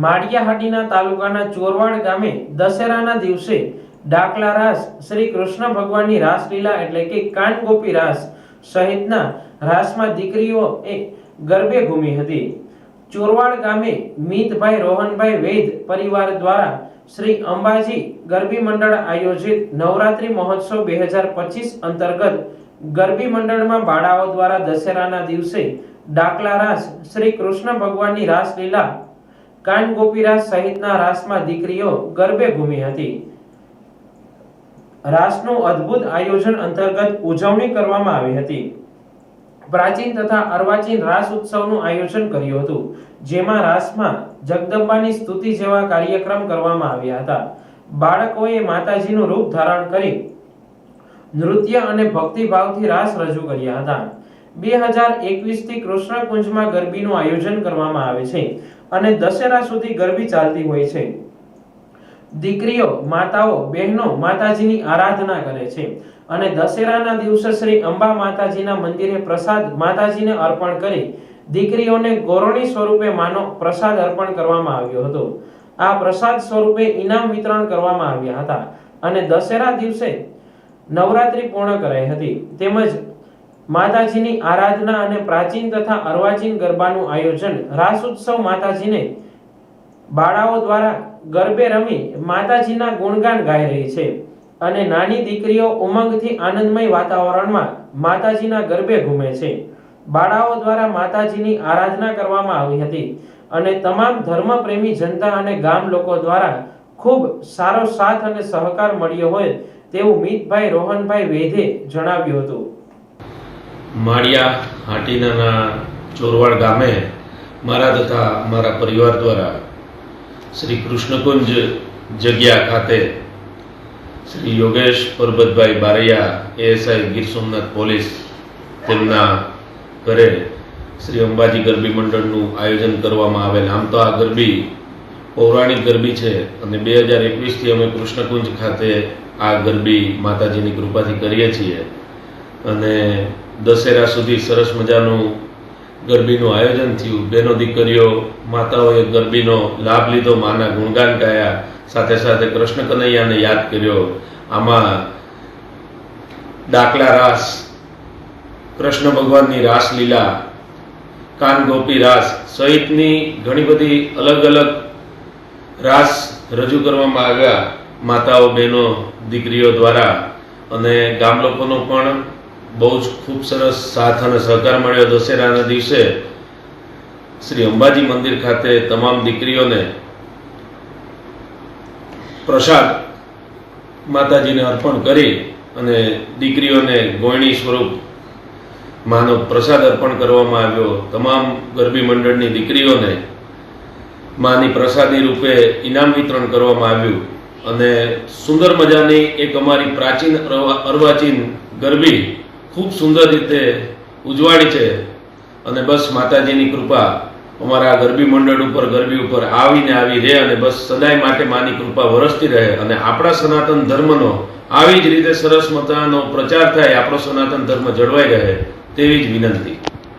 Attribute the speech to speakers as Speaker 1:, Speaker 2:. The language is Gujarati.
Speaker 1: માળિયાહાટીના તાલુકાના ચોરવાડ ગામે દશેરાના દિવસે ડાકલા રાસ શ્રી કૃષ્ણ ભગવાનની રાસલીલા એટલે કે કાનગોપી રાસ સહિતના રાસમાં દીકરીઓએ ગરબે ઘૂમી હતી। ચોરવાડ ગામે મિતભાઈ રોહનભાઈ વૈદ પરિવાર દ્વારા શ્રી અંબાજી ગરબી મંડળ આયોજિત નવરાત્રી મહોત્સવ 2025 અંતર્ગત ગરબી મંડળમાં બાળાઓ દ્વારા દશેરાના દિવસે ડાકલા રાસ શ્રી કૃષ્ણ ભગવાનની રાસલીલા કાનગોપી રાસ સહિતના રાસમાં દીકરીઓ ગરબે ઘૂમી હતી। રાસનું અદ્ભુત આયોજન અંતર્ગત ઉજવણી કરવામાં આવી હતી। પ્રાચીન તથા અર્વાચીન રાસ ઉત્સવનું આયોજન કર્યું હતું, જેમાં રાસમાં જગદંબાની સ્તુતિ જેવા કાર્યક્રમ કરવામાં આવ્યા હતા। બાળકોએ માતાજીનું રૂપ ધારણ કરી નૃત્ય અને ભક્તિભાવથી રાસ રજૂ કર્યા હતા। 2021 થી કૃષ્ણકુંજમાં ગરબીનું આયોજન કરવામાં આવે છે અને દશેરા સુધી ગરબી ચાલતી હોય છે। દીકરીઓ, માતાઓ, બહેનો માતાજીની આરાધના કરે છે અને દશેરાના દિવસે શ્રી અંબા માતાજીના મંદિરે પ્રસાદ માતાજીને અર્પણ કરી દીકરીઓને ગૌરવણી સ્વરૂપે માનો પ્રસાદ અર્પણ કરવામાં આવ્યો હતો। આ પ્રસાદ સ્વરૂપે ઇનામ વિતરણ કરવામાં આવ્યા હતા અને દશેરા દિવસે નવરાત્રી પૂર્ણ કરાઈ હતી। તેમજ માતાજીની આરાધના અને પ્રાચીન તથા અર્વાચીન ગરબાનું આયોજન રાસ ઉત્સવ માતાજીને બાળાઓ દ્વારા ગરબે રમી માતાજીના ગુણગાન ગાઈ રહી છે અને નાની દીકરીઓ ઉમંગથી આનંદમય વાતાવરણમાં માતાજીના ગરબે ઘૂમે છે। બાળાઓ દ્વારા માતાજીની આરાધના કરવામાં આવી હતી અને તમામ ધર્મપ્રેમી જનતા અને ગામ લોકો દ્વારા ખૂબ સારો સાથ અને સહકાર મળ્યો હોય તેવું મિતભાઈ રોહનભાઈ વૈદે જણાવ્યું હતું।
Speaker 2: માળિયાહાટીના ચોરવાડ ગામે મારા તથા મારા પરિવાર દ્વારા શ્રી કૃષ્ણકુંજ જગ્યા ખાતે શ્રી યોગેશ પરબતભાઈ બારૈયા એએસઆઈ ગીર સોમનાથ પોલીસ તેમના ઘરે શ્રી અંબાજી ગરબી મંડળનું આયોજન કરવામાં આવેલ। આમ તો આ ગરબી પૌરાણિક ગરબી છે અને 2021 થી અમે કૃષ્ણકુંજ ખાતે આ ગરબી માતાજીની કૃપાથી કરીએ છીએ અને દશેરા સુધી સરસ મજાનું ગરબીનું આયોજન થયું। બહેનો દીકરીઓ માતાઓએ ગરબીનો લાભ લીધો, માના ગુણગાન ગાયા, સાથે સાથે કૃષ્ણ કનૈયાને યાદ કર્યો। આમાં ડાકલા રાસ, કૃષ્ણ ભગવાનની રાસલીલા, કાનગોપી રાસ સહિતની ઘણી બધી અલગ અલગ રાસ રજૂ કરવામાં આવ્યા માતાઓ, બહેનો, દીકરીઓ દ્વારા અને ગામ લોકોનો પણ બહુ જ ખૂબ સરસ સાથ અને સહકાર મળ્યો। દશેરાના દિવસે શ્રી અંબાજી મંદિર ખાતે તમામ દીકરીઓને પ્રસાદ માતાજીને અર્પણ કરી અને દીકરીઓને ગોયણી સ્વરૂપ માનો પ્રસાદ અર્પણ કરવામાં આવ્યો। તમામ ગરબી મંડળની દીકરીઓને માની પ્રસાદી રૂપે ઇનામ વિતરણ કરવામાં આવ્યું અને સુંદર મજાની એક અમારી પ્રાચીન અર્વાચીન ગરબી ખૂબ સુંદર રીતે ઉજવાડી છે અને બસ માતાજીની કૃપા અમારા ગરબી મંડળ ઉપર, ગરબી ઉપર આવીને આવી રહે અને બસ સદાય માટે માની કૃપા વરસતી રહે અને આપણા સનાતન ધર્મનો આવી જ રીતે સરસ મજાનો પ્રચાર થાય, આપણો સનાતન ધર્મ જળવાઈ રહે તેવી જ વિનંતી।